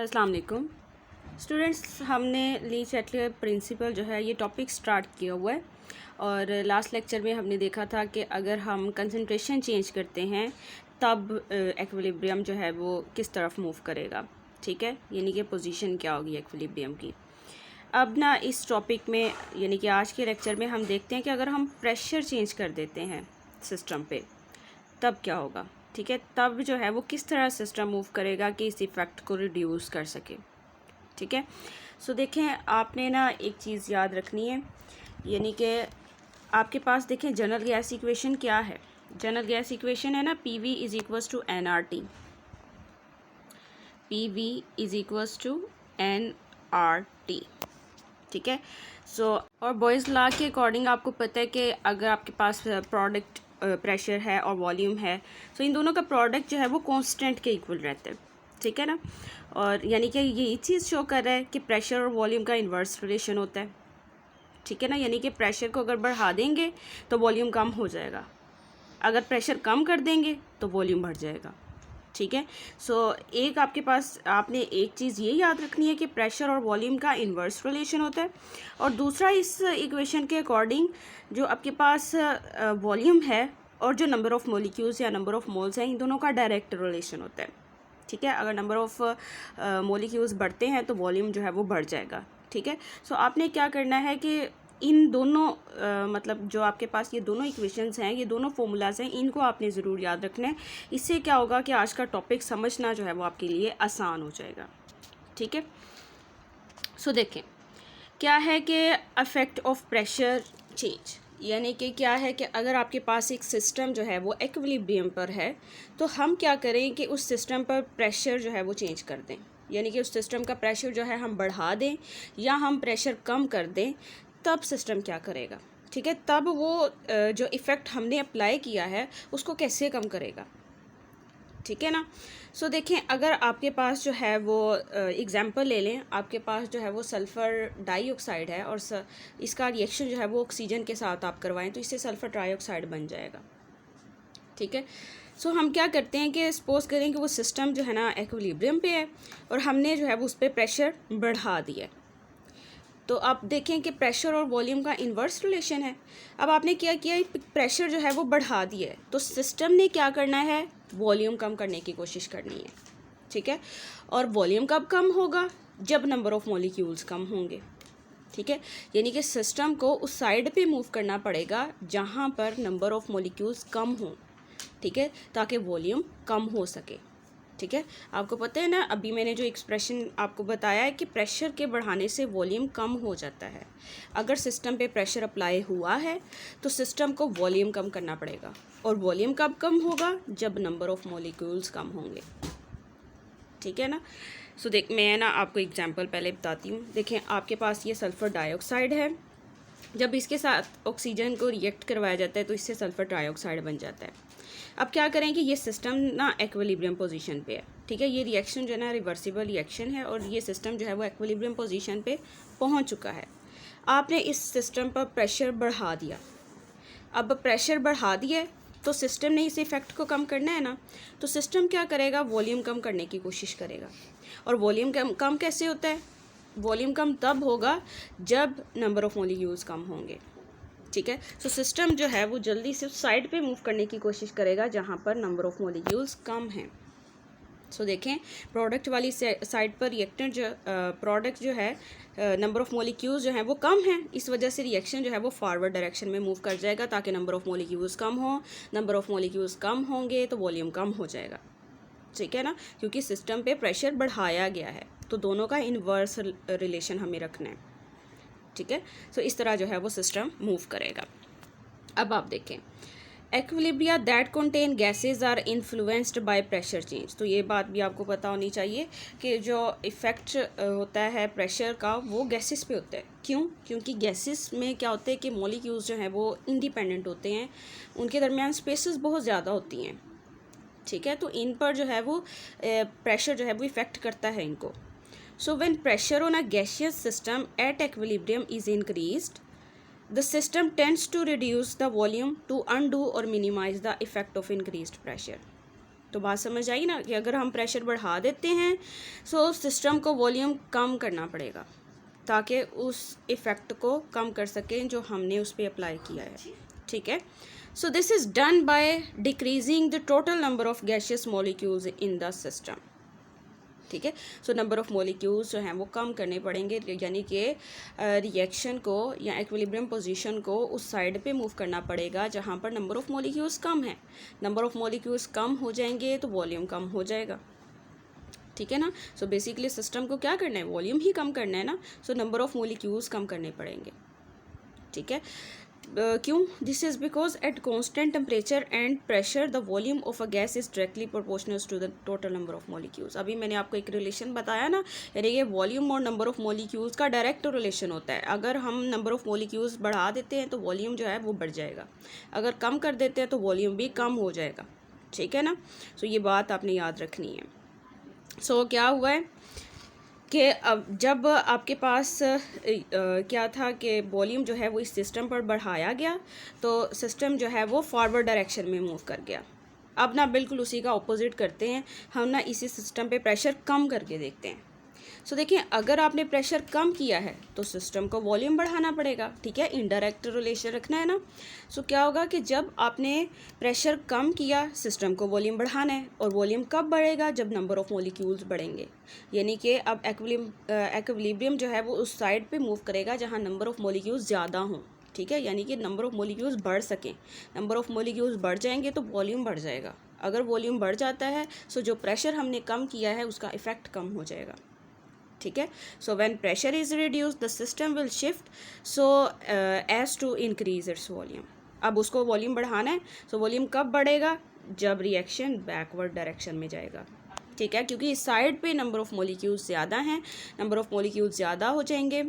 अस्सलाम वालेकुम स्टूडेंट्स, हमने ली चैटलर प्रिंसिपल जो है ये टॉपिक स्टार्ट किया हुआ है। और लास्ट लेक्चर में हमने देखा था कि अगर हम कंसंट्रेशन चेंज करते हैं तब एक्विलिब्रियम जो है वो किस तरफ मूव करेगा। ठीक है, यानी कि पोजीशन क्या होगी एक्विलिब्रियम की। अब ना इस टॉपिक में यानी कि आज के लेक्चर में हम देखते हैं कि अगर हम प्रेशर चेंज कर देते हैं सिस्टम पे तब क्या होगा। ठीक है, तब जो है वो किस तरह सिस्टम मूव करेगा कि इस इफ़ेक्ट को रिड्यूस कर सके। ठीक है, सो देखें, आपने ना एक चीज़ याद रखनी है, यानी कि आपके पास देखें जनरल गैस इक्वेशन क्या है। जनरल गैस इक्वेशन है ना PV is equals to NRT। PV is equals to NRT। ठीक है, सो और बॉयज़ लॉ के अकॉर्डिंग आपको पता है कि अगर आपके पास प्रोडक्ट प्रेशर है और वॉल्यूम है तो इन दोनों का प्रोडक्ट जो है वो कांस्टेंट के इक्वल रहता है। ठीक है ना, और यानी कि यही चीज़ शो कर रहा है कि प्रेशर और वॉल्यूम का इन्वर्स रिलेशन होता है। ठीक है ना, यानी कि प्रेशर को अगर बढ़ा देंगे तो वॉल्यूम कम हो जाएगा, अगर प्रेशर कम कर देंगे तो वॉल्यूम बढ़ जाएगा। ठीक है, सो एक आपके पास आपने एक चीज़ ये याद रखनी है कि प्रेशर और वॉल्यूम का इन्वर्स रिलेशन होता है, और दूसरा इस इक्वेशन के अकॉर्डिंग जो आपके पास वॉल्यूम है और जो नंबर ऑफ़ मॉलिक्यूल्स या नंबर ऑफ़ मोल्स हैं इन दोनों का डायरेक्ट रिलेशन होता है। ठीक है, अगर नंबर ऑफ़ मॉलिक्यूल्स बढ़ते हैं तो वॉल्यूम जो है वो बढ़ जाएगा। ठीक है, सो आपने क्या करना है कि इन दोनों मतलब जो आपके पास ये दोनों इक्वेशंस हैं, ये दोनों फार्मूलाज हैं, इनको आपने ज़रूर याद रखना है। इससे क्या होगा कि आज का टॉपिक समझना जो है वो आपके लिए आसान हो जाएगा। ठीक है, सो देखें क्या है कि अफेक्ट ऑफ प्रेशर चेंज, यानी कि क्या है कि अगर आपके पास एक सिस्टम जो है वो इक्विलिब्रियम पर है तो हम क्या करें कि उस सिस्टम पर प्रेशर जो है वो चेंज कर दें, यानी कि उस सिस्टम का प्रेशर जो है हम बढ़ा दें या हम प्रेशर कम कर दें, तब सिस्टम क्या करेगा। ठीक है, तब वो जो इफ़ेक्ट हमने अप्लाई किया है उसको कैसे कम करेगा। ठीक है ना, सो देखें अगर आपके पास जो है वो एग्ज़ाम्पल ले लें, आपके पास जो है वो सल्फ़र डाइऑक्साइड है और इसका रिएक्शन जो है वो ऑक्सीजन के साथ आप करवाएं तो इससे सल्फ़र डाइऑक्साइड बन जाएगा। ठीक है, सो हम क्या करते हैं कि सपोज़ करें कि वो सिस्टम जो है ना एक्विलिब्रियम पे है और हमने जो है वो उस पर प्रेशर बढ़ा दिया है, तो आप देखें कि प्रेशर और वॉल्यूम का इन्वर्स रिलेशन है। अब आपने क्या किया, प्रेशर जो है वो बढ़ा दिया है तो सिस्टम ने क्या करना है, वॉल्यूम कम करने की कोशिश करनी है। ठीक है, और वॉल्यूम कब कम होगा, जब नंबर ऑफ़ मॉलिक्यूल्स कम होंगे। ठीक है, यानी कि सिस्टम को उस साइड पे मूव करना पड़ेगा जहाँ पर नंबर ऑफ़ मॉलिक्यूल्स कम हों। ठीक है, ताकि वॉल्यूम कम हो सके। ठीक है, आपको पता है ना, अभी मैंने जो एक्सप्रेशन आपको बताया है कि प्रेशर के बढ़ाने से वॉल्यूम कम हो जाता है। अगर सिस्टम पे प्रेशर अप्लाई हुआ है तो सिस्टम को वॉल्यूम कम करना पड़ेगा, और वॉल्यूम कब कम होगा, जब नंबर ऑफ़ मॉलिक्यूल्स कम होंगे। ठीक है ना, सो देख मैं ना आपको एग्जांपल पहले बताती हूँ। देखें आपके पास ये सल्फ़र डाइऑक्साइड है, जब इसके साथ ऑक्सीजन को रिएक्ट करवाया जाता है तो इससे सल्फ़र डाइऑक्साइड बन जाता है। अब क्या करें कि ये सिस्टम ना एक्विलिब्रियम पोजीशन पे है। ठीक है, ये रिएक्शन जो है ना रिवर्सिबल रिएक्शन है और ये सिस्टम जो है वो एक्विलिब्रियम पोजीशन पे पहुंच चुका है। आपने इस सिस्टम पर प्रेशर बढ़ा दिया। अब प्रेशर बढ़ा दिया तो सिस्टम ने इस इफ़ेक्ट को कम करना है ना, तो सिस्टम क्या करेगा, वॉल्यूम कम करने की कोशिश करेगा। और वॉल्यूम कम कैसे होता है, वॉल्यूम कम तब होगा जब नंबर ऑफ़ मॉलिक्यूल्स कम होंगे। ठीक है, सो सिस्टम जो है वो जल्दी से साइड पे मूव करने की कोशिश करेगा जहाँ पर नंबर ऑफ़ मॉलिक्यूल्स कम हैं। सो देखें प्रोडक्ट वाली साइड पर रिएक्टेंट जो प्रोडक्ट जो है नंबर ऑफ़ मॉलिक्यूल्स जो हैं वो कम हैं, इस वजह से रिएक्शन जो है वो फॉरवर्ड डायरेक्शन में मूव कर जाएगा ताकि नंबर ऑफ़ मॉलिक्यूल्स कम हो। नंबर ऑफ़ मॉलिक्यूल्स कम होंगे तो वॉल्यूम कम हो जाएगा। ठीक है ना, क्योंकि सिस्टम पे प्रेशर बढ़ाया गया है, तो दोनों का इन्वर्स रिलेशन हमें रखना है। ठीक है, सो इस तरह जो है वो सिस्टम मूव करेगा। अब आप देखें equilibria that contain gases are influenced by pressure change, तो ये बात भी आपको पता होनी चाहिए कि जो इफ़ेक्ट होता है प्रेशर का वो गैसेस पे होता है। क्यों, क्योंकि गैसेस में क्या होता है कि मॉलिक्यूल्स जो हैं वो इंडिपेंडेंट होते हैं, उनके दरमियान स्पेसेस बहुत ज़्यादा होती हैं। ठीक है, तो इन पर जो है वो प्रेशर जो है वो इफ़ेक्ट करता है इनको। So when pressure on a gaseous system at equilibrium is increased, the system tends to reduce the volume to undo or minimize the effect of increased pressure. तो बात समझ आई ना कि अगर हम प्रेशर बढ़ा देते हैं तो सिस्टम को वॉल्यूम कम करना पड़ेगा ताकि उस इफ़ेक्ट को कम कर सकें जो हमने उस पर अप्लाई किया है, ठीक है। So this is done by decreasing the total number of gaseous molecules in the system, ठीक है। सो नंबर ऑफ़ मॉलिक्यूल्स जो हैं वो कम करने पड़ेंगे, यानी कि रिएक्शन को या इक्विलिब्रियम पोजीशन को उस साइड पे मूव करना पड़ेगा जहाँ पर नंबर ऑफ़ मॉलिक्यूल्स कम है। नंबर ऑफ़ मॉलिक्यूल्स कम हो जाएंगे तो वॉल्यूम कम हो जाएगा, ठीक है ना। सो बेसिकली सिस्टम को क्या करना है, वॉल्यूम ही कम करना है ना। सो नंबर ऑफ़ मॉलिक्यूल्स कम करने पड़ेंगे, ठीक है। क्यों? This is because at constant temperature and pressure the volume of a gas is directly proportional to the total number of molecules. अभी मैंने आपको एक रिलेशन बताया ना, यानी ये वॉल्यूम और नंबर ऑफ मॉलिक्यूल्स का डायरेक्ट रिलेशन होता है। अगर हम नंबर ऑफ मॉलिक्यूल्स बढ़ा देते हैं तो वॉल्यूम जो है वो बढ़ जाएगा, अगर कम कर देते हैं तो वॉल्यूम भी कम हो जाएगा, ठीक है ना। सो ये बात आपने याद रखनी है। सो क्या हुआ है कि अब जब आपके पास क्या था कि वॉल्यूम जो है वो इस सिस्टम पर बढ़ाया गया तो सिस्टम जो है वो फॉरवर्ड डायरेक्शन में मूव कर गया। अब ना बिल्कुल उसी का ऑपोजिट करते हैं हम, ना इसी सिस्टम पे प्रेशर कम करके देखते हैं। सो देखिए, अगर आपने प्रेशर कम किया है तो सिस्टम को वॉल्यूम बढ़ाना पड़ेगा, ठीक है, इनडायरेक्ट रिलेशन रखना है ना। सो क्या होगा कि जब आपने प्रेशर कम किया सिस्टम को वॉल्यूम बढ़ाना है, और वॉल्यूम कब बढ़ेगा, जब नंबर ऑफ़ मॉलिक्यूल्स बढ़ेंगे, यानी कि अब एक्विलिब्रियम जो है वो उस साइड पे मूव करेगा जहाँ नंबर ऑफ़ मॉलिक्यूल्स ज़्यादा हों, ठीक है, यानी कि नंबर ऑफ़ मॉलिक्यूल्स बढ़ सकें। नंबर ऑफ़ मॉलिक्यूल्स बढ़ जाएंगे तो वॉल्यूम बढ़ जाएगा। अगर वॉल्यूम बढ़ जाता है सो जो प्रेशर हमने कम किया है उसका इफ़ेक्ट कम हो जाएगा, ठीक है। So when pressure is reduce the system will shift so as to increase its volume. अब उसको वॉल्यूम बढ़ाना है, सो वॉल्यूम कब बढ़ेगा, जब रिएक्शन बैकवर्ड डायरेक्शन में जाएगा, ठीक है, क्योंकि इस साइड पे नंबर ऑफ़ मॉलिक्यूल्स ज़्यादा हैं। नंबर ऑफ़ मॉलिक्यूल्स ज़्यादा हो जाएंगे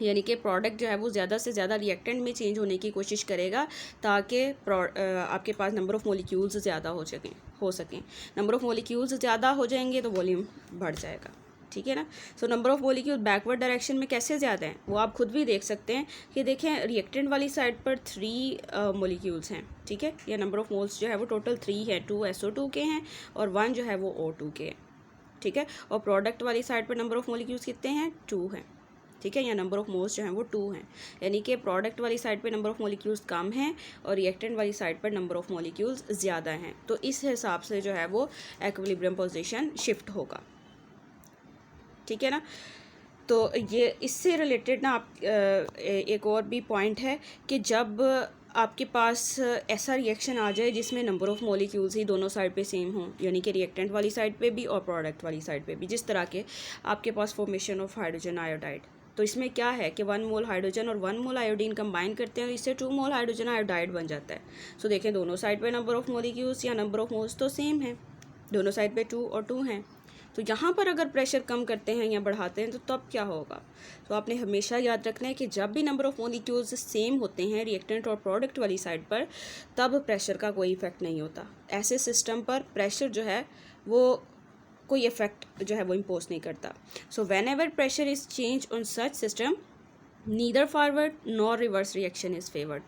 यानी कि प्रोडक्ट जो है वो ज़्यादा से ज़्यादा रिएक्टेंट में चेंज होने की कोशिश करेगा ताकि आपके पास नंबर ऑफ़ मॉलिक्यूल्स ज़्यादा हो सकें। नंबर ऑफ़ मॉलिक्यूल्स ज़्यादा हो जाएंगे तो वॉल्यूम बढ़ जाएगा, ठीक है ना। So number of molecule backward direction में कैसे ज़्यादा हैं वो आप खुद भी देख सकते हैं कि देखें रिएक्टेंट वाली साइड पर 3 मॉलिक्यूल्स हैं, ठीक है, या नंबर ऑफ़ मोल्स जो है वो टोटल 3 है, 2 SO2 के हैं और 1 जो है वो O2 के हैं, ठीक है। और प्रोडक्ट वाली साइड पर नंबर ऑफ़ मॉलिक्यूल्स कितने हैं, 2 हैं, ठीक है, या नंबर ऑफ़ मोल्स जो हैं वो 2 हैं, यानी कि प्रोडक्ट वाली साइड पे नंबर ऑफ़ मॉलिक्यूल्स कम हैं और रिएक्टेंट वाली साइड पर नंबर ऑफ़ मॉलिक्यूल्स ज़्यादा हैं। तो इस हिसाब से जो है वो एक्विलिब्रियम पोजीशन शिफ्ट होगा, ठीक है ना। तो ये इससे रिलेटेड ना आप एक और भी पॉइंट है कि जब आपके पास ऐसा रिएक्शन आ जाए जिसमें नंबर ऑफ़ मॉलिक्यूल्स ही दोनों साइड पे सेम हों, यानी कि रिएक्टेंट वाली साइड पे भी और प्रोडक्ट वाली साइड पे भी, जिस तरह के आपके पास फॉर्मेशन ऑफ हाइड्रोजन आयोडाइड, तो इसमें क्या है कि 1 मोल हाइड्रोजन और 1 मोल आयोडीन कंबाइन करते हैं और इससे 2 मोल हाइड्रोजन आयोडाइड बन जाता है। सो देखें, दोनों साइड पे नंबर ऑफ़ मॉलिक्यूल्स या नंबर ऑफ़ मोल्स तो सेम है, दोनों साइड पे 2 और 2 हैं। तो यहाँ पर अगर प्रेशर कम करते हैं या बढ़ाते हैं तो तब क्या होगा। तो आपने हमेशा याद रखना है कि जब भी नंबर ऑफ़ मॉलिक्यूल्स सेम होते हैं रिएक्टेंट और प्रोडक्ट वाली साइड पर, तब प्रेशर का कोई इफ़ेक्ट नहीं होता। ऐसे सिस्टम पर प्रेशर जो है वो कोई इफ़ेक्ट जो है वो इम्पोज नहीं करता। So when ever pressure is change on such system neither forward nor reverse reaction is favoured,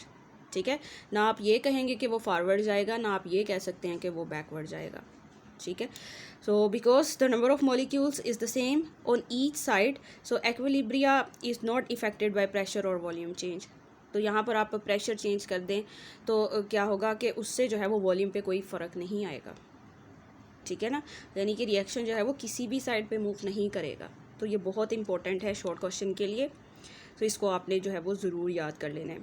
ठीक है। ना आप ये कहेंगे कि वो फॉरवर्ड जाएगा, ना आप ये कह सकते हैं कि वो बैकवर्ड जाएगा, ठीक है। So because the number of molecules is the same on each side, so equilibria is not affected by pressure और वॉल्यूम चेंज। तो यहाँ पर आप प्रेशर चेंज कर दें तो क्या होगा कि उससे जो है वो वॉल्यूम पे कोई फ़र्क नहीं आएगा, ठीक है ना, यानी कि रिएक्शन जो है वो किसी भी साइड पे मूव नहीं करेगा। तो ये बहुत इंपॉर्टेंट है शॉर्ट क्वेश्चन के लिए, तो इसको आपने जो है वो ज़रूर याद कर लेना है।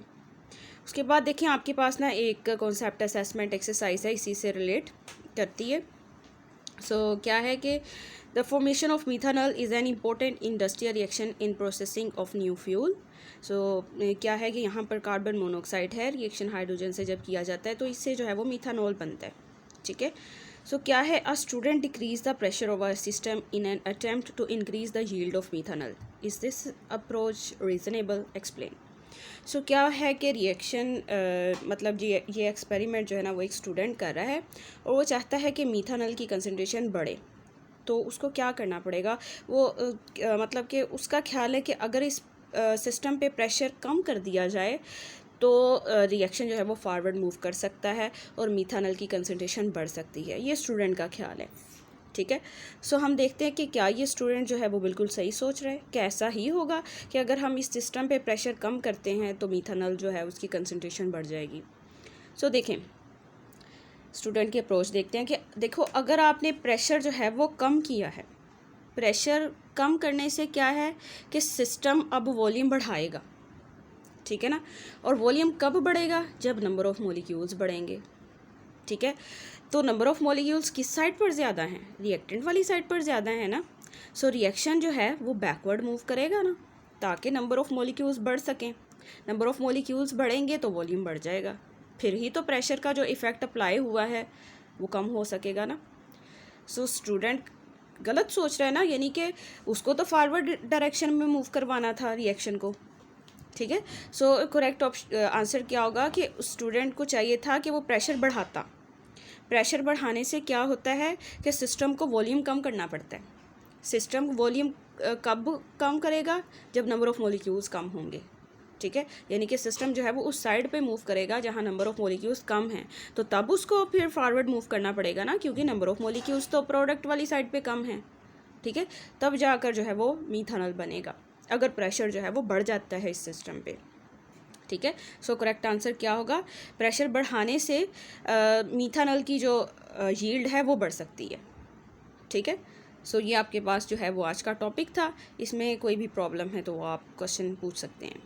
उसके बाद देखिए आपके पास ना एक कॉन्सेप्ट असेसमेंट एक्सरसाइज है, इसी से रिलेट करती है। सो क्या है कि the formation of methanol is an important industrial reaction in processing of new fuel. So क्या है कि यहाँ पर कार्बन मोनोऑक्साइड है, रिएक्शन हाइड्रोजन से जब किया जाता है तो इससे जो है वो मिथानॉल बनता है, ठीक है। सो क्या है, a student decrease the pressure of a system in an attempt to increase the yield of methanol, is this approach reasonable, explain. So क्या है कि रिएक्शन मतलब ये एक्सपेरिमेंट जो है ना वो एक स्टूडेंट कर रहा है और वो चाहता है कि मिथानॉल की कंसनट्रेशन बढ़े। तो उसको क्या करना पड़ेगा, वो मतलब कि उसका ख्याल है कि अगर इस सिस्टम पे प्रेशर कम कर दिया जाए तो रिएक्शन जो है वो फारवर्ड मूव कर सकता है और मीथानल की कंसंट्रेशन बढ़ सकती है। ये स्टूडेंट का ख्याल है, ठीक है। सो हम देखते हैं कि क्या ये स्टूडेंट जो है वो बिल्कुल सही सोच रहा है, क्या ऐसा ही होगा कि अगर हम इस सिस्टम पे प्रेशर कम करते हैं तो मीथानल जो है उसकी कंसंट्रेशन बढ़ जाएगी। सो देखें, स्टूडेंट की अप्रोच देखते हैं कि देखो, अगर आपने प्रेशर जो है वो कम किया है, प्रेशर कम करने से क्या है कि सिस्टम अब वॉल्यूम बढ़ाएगा, ठीक है ना। और वॉल्यूम कब बढ़ेगा? जब नंबर ऑफ़ मॉलिक्यूल्स बढ़ेंगे, ठीक है। तो नंबर ऑफ़ मॉलिक्यूल्स किस साइड पर ज़्यादा हैं? रिएक्टेंट वाली साइड पर ज़्यादा है ना। सो रिएक्शन जो है वो बैकवर्ड मूव करेगा ना, ताकि नंबर ऑफ़ मॉलिक्यूल्स बढ़ सकें। नंबर ऑफ़ मॉलिक्यूल्स बढ़ेंगे तो वॉल्यूम बढ़ जाएगा, फिर ही तो प्रेशर का जो इफ़ेक्ट अप्लाई हुआ है वो कम हो सकेगा ना। सो स्टूडेंट गलत सोच रहा है ना, यानी कि उसको तो फॉरवर्ड डायरेक्शन में मूव करवाना था रिएक्शन को, ठीक है। सो करेक्ट आंसर क्या होगा कि स्टूडेंट को चाहिए था कि वो प्रेशर बढ़ाता। प्रेशर बढ़ाने से क्या होता है कि सिस्टम को वॉल्यूम कम करना पड़ता है। सिस्टम वॉल्यूम कब कम करेगा? जब नंबर ऑफ़ मॉलिक्यूल्स कम होंगे, ठीक है। यानी कि सिस्टम जो है वो उस साइड पे मूव करेगा जहाँ नंबर ऑफ़ मॉलिक्यूल्स कम हैं, तो तब उसको फिर फॉरवर्ड मूव करना पड़ेगा ना, क्योंकि नंबर ऑफ़ मॉलिक्यूल्स तो प्रोडक्ट वाली साइड पे कम है, ठीक है। तब जाकर जो है वो मीथानल बनेगा, अगर प्रेशर जो है वो बढ़ जाता है इस सिस्टम पे, ठीक है। सो करेक्ट आंसर क्या होगा? प्रेशर बढ़ाने से मीथानल की जो यील्ड है वो बढ़ सकती है, ठीक है। सो ये आपके पास जो है वो आज का टॉपिक था। इसमें कोई भी प्रॉब्लम है तो आप क्वेश्चन पूछ सकते हैं।